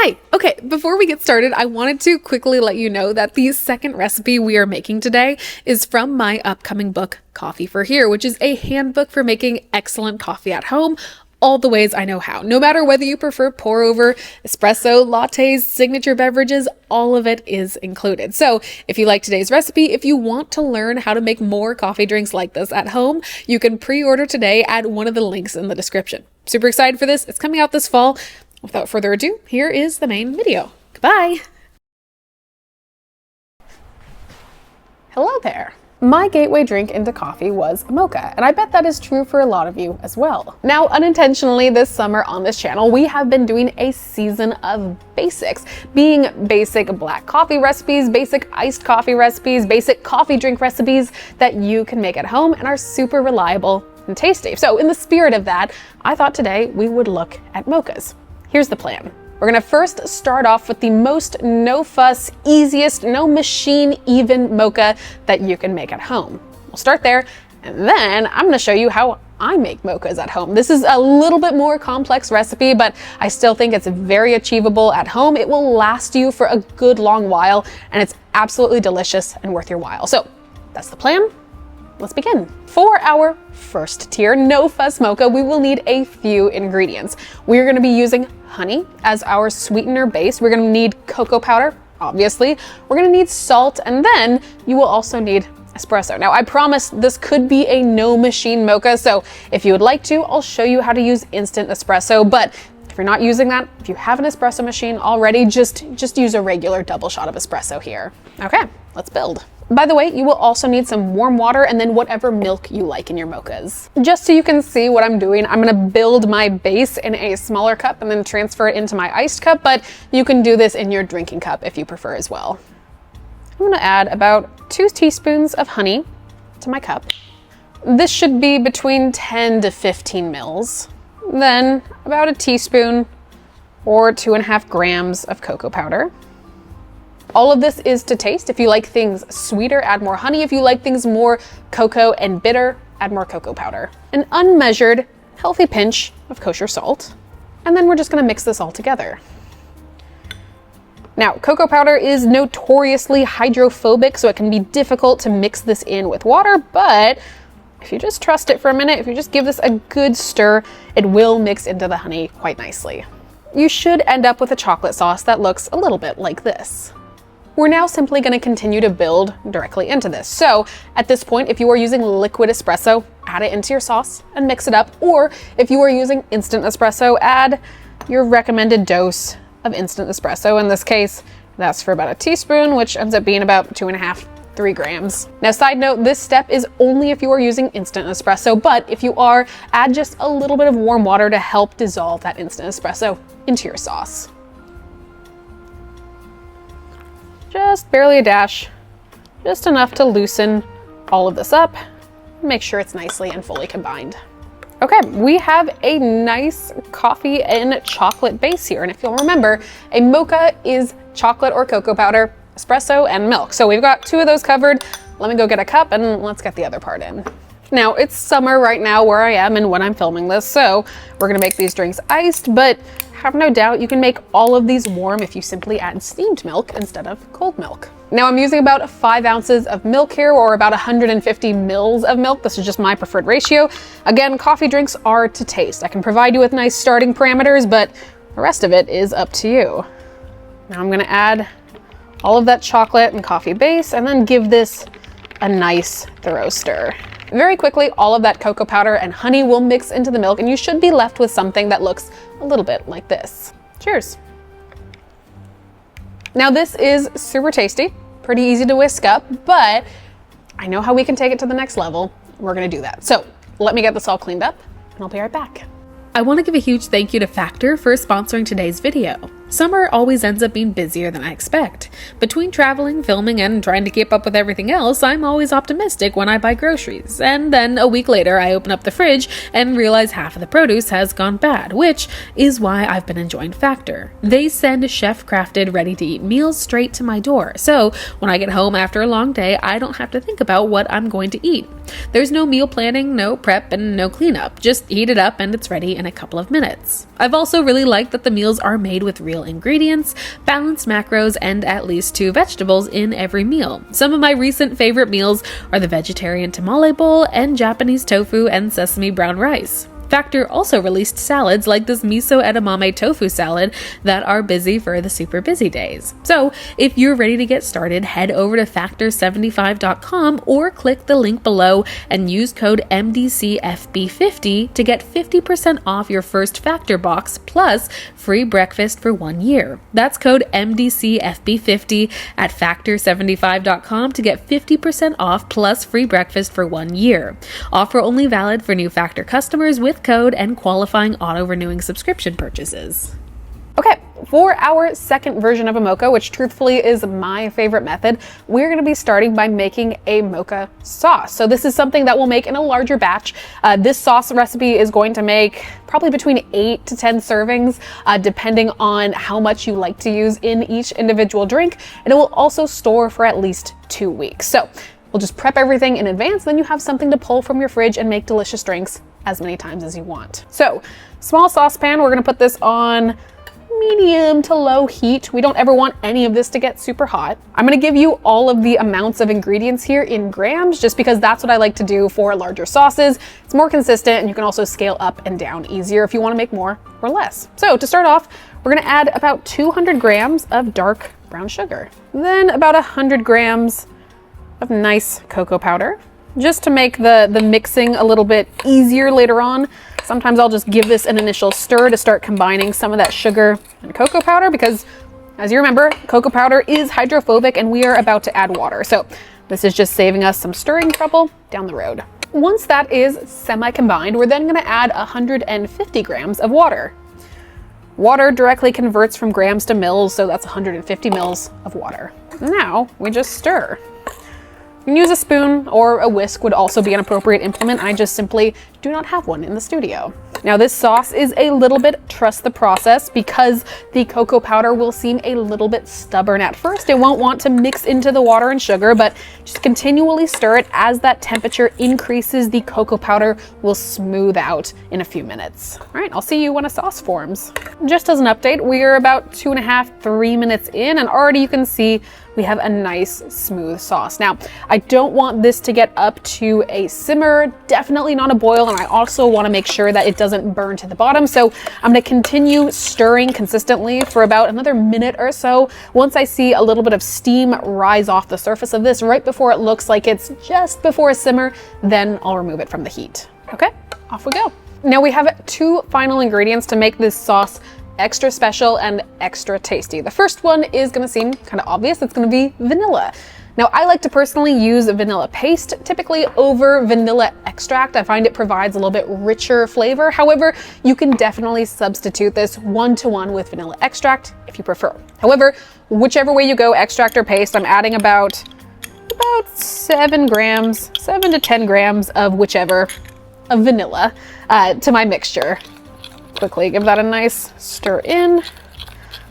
Hi! Okay, before we get started, I wanted to quickly let you know that the second recipe we are making today is from my upcoming book, Coffee for Here, which is a handbook for making excellent coffee at home, all the ways I know how. No matter whether you prefer pour over, espresso, lattes, signature beverages, all of it is included. So if you like today's recipe, if you want to learn how to make more coffee drinks like this at home, you can pre-order today at one of the links in the description. Super excited for this. It's coming out this fall. Without further ado, here is the main video. Goodbye! Hello there! My gateway drink into coffee was a mocha, and I bet that is true for a lot of you as well. Now, unintentionally this summer on this channel, we have been doing a season of basics, being basic black coffee recipes, basic iced coffee recipes, basic coffee drink recipes that you can make at home and are super reliable and tasty. So in the spirit of that, I thought today we would look at mochas. Here's the plan. We're gonna first start off with the most no-fuss, easiest, no machine even mocha that you can make at home. We'll start there, and then I'm gonna show you how I make mochas at home. This is a little bit more complex recipe, but I still think it's very achievable at home. It will last you for a good long while, and it's absolutely delicious and worth your while. So that's the plan. Let's begin. For our first tier, no fuss mocha, we will need a few ingredients. We're gonna be using honey as our sweetener base. We're gonna need cocoa powder, obviously. We're gonna need salt, and then you will also need espresso. Now, I promise this could be a no machine mocha, so if you would like to, I'll show you how to use instant espresso, but if you're not using that, if you have an espresso machine already, just use a regular double shot of espresso here. Okay, let's build. By the way, you will also need some warm water and then whatever milk you like in your mochas. Just so you can see what I'm doing, I'm gonna build my base in a smaller cup and then transfer it into my iced cup, but you can do this in your drinking cup if you prefer as well. I'm gonna add about 2 teaspoons of honey to my cup. This should be between 10 to 15 mils. Then about a teaspoon or 2.5 grams of cocoa powder. All of this is to taste. If you like things sweeter, add more honey. If you like things more cocoa and bitter, add more cocoa powder. An unmeasured, healthy pinch of kosher salt. And then we're just gonna mix this all together. Now, cocoa powder is notoriously hydrophobic, so it can be difficult to mix this in with water, but if you just trust it for a minute, if you just give this a good stir, it will mix into the honey quite nicely. You should end up with a chocolate sauce that looks a little bit like this. We're now simply going to continue to build directly into this. So at this point, if you are using liquid espresso, add it into your sauce and mix it up. Or if you are using instant espresso, add your recommended dose of instant espresso. In this case, that's for about a teaspoon, which ends up being about 2.5 to 3 grams. Now, side note, this step is only if you are using instant espresso, but if you are, add just a little bit of warm water to help dissolve that instant espresso into your sauce. Just barely a dash, just enough to loosen all of this up, and make sure it's nicely and fully combined. Okay, we have a nice coffee and chocolate base here, and if you'll remember, a mocha is chocolate or cocoa powder, espresso, and milk. So we've got 2 of those covered. Let me go get a cup and let's get the other part in. Now, it's summer right now where I am and when I'm filming this, so we're gonna make these drinks iced, but have no doubt you can make all of these warm if you simply add steamed milk instead of cold milk. Now, I'm using about 5 ounces of milk here, or about 150 mils of milk. This is just my preferred ratio. Again, coffee drinks are to taste. I can provide you with nice starting parameters, but the rest of it is up to you. Now I'm gonna add all of that chocolate and coffee base and then give this a nice thorough stir. Very quickly, all of that cocoa powder and honey will mix into the milk, and you should be left with something that looks a little bit like this. Cheers. Now, this is super tasty, pretty easy to whisk up, but I know how we can take it to the next level. We're gonna do that. So let me get this all cleaned up, and I'll be right back. I want to give a huge thank you to Factor for sponsoring today's video. Summer always ends up being busier than I expect. Between traveling, filming, and trying to keep up with everything else, I'm always optimistic when I buy groceries. And then a week later, I open up the fridge and realize half of the produce has gone bad, which is why I've been enjoying Factor. They send chef-crafted, ready-to-eat meals straight to my door. So when I get home after a long day, I don't have to think about what I'm going to eat. There's no meal planning, no prep, and no cleanup. Just heat it up and it's ready in a couple of minutes. I've also really liked that the meals are made with real real ingredients, balanced macros, and at least 2 vegetables in every meal. Some of my recent favorite meals are the vegetarian tamale bowl and Japanese tofu and sesame brown rice. Factor also released salads like this miso edamame tofu salad that are busy for the super busy days. So if you're ready to get started, head over to factor75.com or click the link below and use code MDCFB50 to get 50% off your first Factor box plus free breakfast for 1 year. That's code MDCFB50 at factor75.com to get 50% off plus free breakfast for 1 year. Offer only valid for new Factor customers with code and qualifying auto-renewing subscription purchases. Okay, for our second version of a mocha, which truthfully is my favorite method, we're going to be starting by making a mocha sauce. So this is something that we'll make in a larger batch. This sauce recipe is going to make probably between 8 to 10 servings, depending on how much you like to use in each individual drink. And it will also store for at least 2 weeks. So we'll just prep everything in advance, then you have something to pull from your fridge and make delicious drinks as many times as you want. So, small saucepan, we're gonna put this on medium to low heat. We don't ever want any of this to get super hot. I'm gonna give you all of the amounts of ingredients here in grams, just because that's what I like to do for larger sauces. It's more consistent and you can also scale up and down easier if you wanna make more or less. So to start off, we're gonna add about 200 grams of dark brown sugar. Then about 100 grams of nice cocoa powder, just to make the mixing a little bit easier later on. Sometimes I'll just give this an initial stir to start combining some of that sugar and cocoa powder because, as you remember, cocoa powder is hydrophobic and we are about to add water. So this is just saving us some stirring trouble down the road. Once that is semi-combined, we're then gonna add 150 grams of water. Water directly converts from grams to mils, so that's 150 mils of water. Now we just stir. You can use a spoon or a whisk would also be an appropriate implement. I just simply do not have one in the studio. Now this sauce is a little bit trust the process because the cocoa powder will seem a little bit stubborn at first. It won't want to mix into the water and sugar, but just continually stir it. As that temperature increases, the cocoa powder will smooth out in a few minutes. All right, I'll see you when a sauce forms. Just as an update, we are about 2.5 to 3 minutes in and already you can see we have a nice smooth sauce. Now, I don't want this to get up to a simmer, definitely not a boil, and I also want to make sure that it doesn't burn to the bottom. So I'm going to continue stirring consistently for about another minute or so. Once I see a little bit of steam rise off the surface of this, right before it looks like it's just before a simmer, then I'll remove it from the heat. Okay, off we go. Now we have 2 final ingredients to make this sauce extra special and extra tasty. The first one is going to seem kind of obvious. It's going to be vanilla. Now, I like to personally use vanilla paste, typically over vanilla extract. I find it provides a little bit richer flavor. However, you can definitely substitute this 1-to-1 with vanilla extract if you prefer. However, whichever way you go, extract or paste, I'm adding about 7 to 10 grams of whichever of vanilla to my mixture. Quickly give that a nice stir in.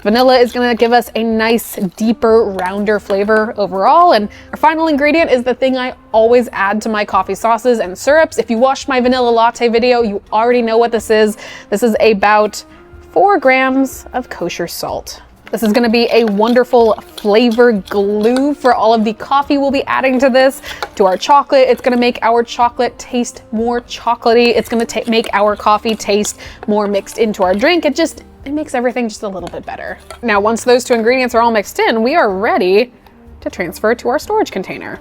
Vanilla is going to give us a nice, deeper, rounder flavor overall. And our final ingredient is the thing I always add to my coffee sauces and syrups. If you watched my vanilla latte video, you already know what this is. This is about 4 grams of kosher salt. This is going to be a wonderful flavor glue for all of the coffee we'll be adding to this, to our chocolate. It's going to make our chocolate taste more chocolatey. It's going to make our coffee taste more mixed into our drink. It makes everything just a little bit better. Now, once those 2 ingredients are all mixed in, we are ready to transfer to our storage container.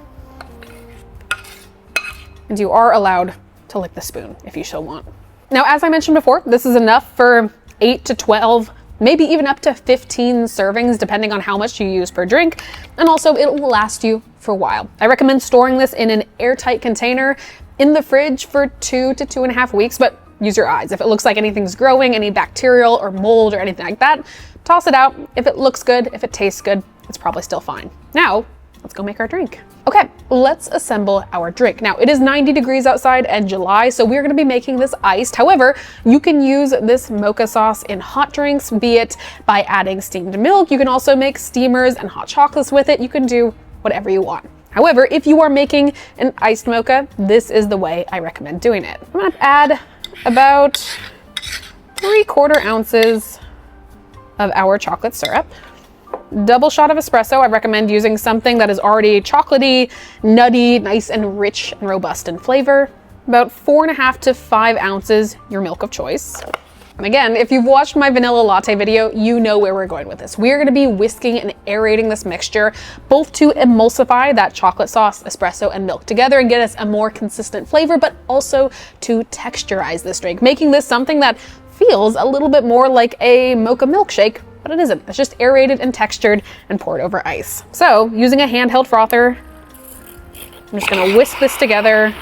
And you are allowed to lick the spoon if you so want. Now, as I mentioned before, this is enough for 8 to 12 maybe even up to 15 servings, depending on how much you use per drink. And also it will last you for a while. I recommend storing this in an airtight container in the fridge for 2 to 2.5 weeks, but use your eyes. If it looks like anything's growing, any bacterial or mold or anything like that, toss it out. If it looks good, if it tastes good, it's probably still fine. Now, let's go make our drink. Okay, let's assemble our drink. Now, it is 90 degrees outside and July, so we're gonna be making this iced. However, you can use this mocha sauce in hot drinks, be it by adding steamed milk. You can also make steamers and hot chocolates with it. You can do whatever you want. However, if you are making an iced mocha, this is the way I recommend doing it. I'm gonna add about 3/4 ounces of our chocolate syrup. Double shot of espresso. I recommend using something that is already chocolatey, nutty, nice and rich and robust in flavor. About 4.5 to 5 ounces, your milk of choice. And again, if you've watched my vanilla latte video, you know where we're going with this. We're gonna be whisking and aerating this mixture, both to emulsify that chocolate sauce, espresso, and milk together and get us a more consistent flavor, but also to texturize this drink, making this something that feels a little bit more like a mocha milkshake, but it isn't. It's just aerated and textured and poured over ice. So using a handheld frother, I'm just gonna whisk this together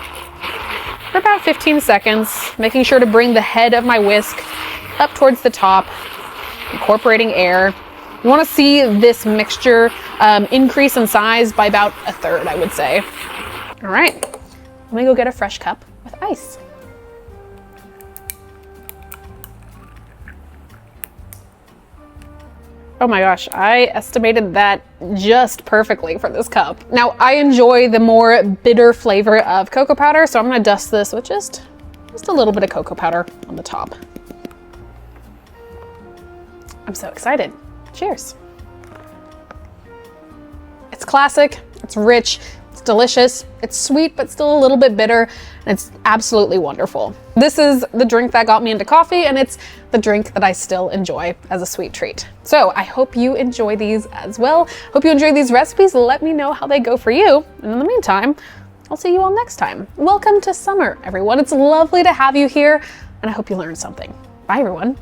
for about 15 seconds, making sure to bring the head of my whisk up towards the top, incorporating air. You wanna see this mixture increase in size by about 1/3, I would say. All right, let me go get a fresh cup with ice. Oh my gosh, I estimated that just perfectly for this cup. Now, I enjoy the more bitter flavor of cocoa powder, so I'm gonna dust this with just a little bit of cocoa powder on the top. I'm so excited. Cheers. It's classic, it's rich, it's delicious, it's sweet, but still a little bit bitter, and it's absolutely wonderful. This is the drink that got me into coffee, and it's the drink that I still enjoy as a sweet treat. So I hope you enjoy these as well. Hope you enjoy these recipes. Let me know how they go for you. And in the meantime, I'll see you all next time. Welcome to summer, everyone. It's lovely to have you here, and I hope you learned something. Bye, everyone.